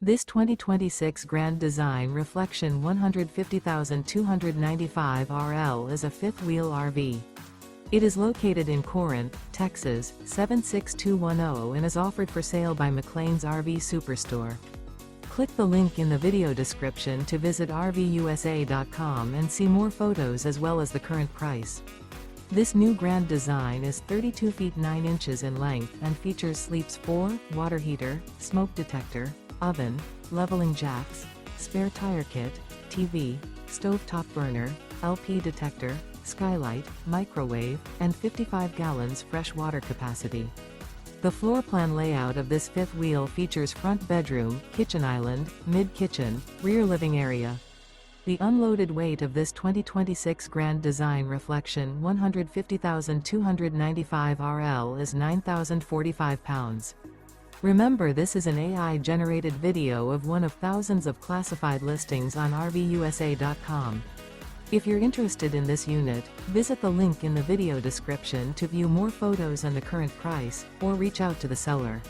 This 2026 Grand Design Reflection 150,295 RL is a fifth-wheel RV. It is located in Corinth, Texas, 76210 and is offered for sale by McClain's RV Superstore. Click the link in the video description to visit RVUSA.com and see more photos as well as the current price. This new Grand Design is 32 feet 9 inches in length and features sleeps 4, water heater, smoke detector, oven, leveling jacks, spare tire kit, TV, stovetop burner, LP detector, skylight, microwave, and 55 gallons fresh water capacity. The floor plan layout of this fifth wheel features front bedroom, kitchen island, mid-kitchen, rear living area. The unloaded weight of this 2026 Grand Design Reflection 150,295 RL is 9,045 pounds. Remember, this is an AI-generated video of one of thousands of classified listings on RVUSA.com. If you're interested in this unit, visit the link in the video description to view more photos and the current price, or reach out to the seller.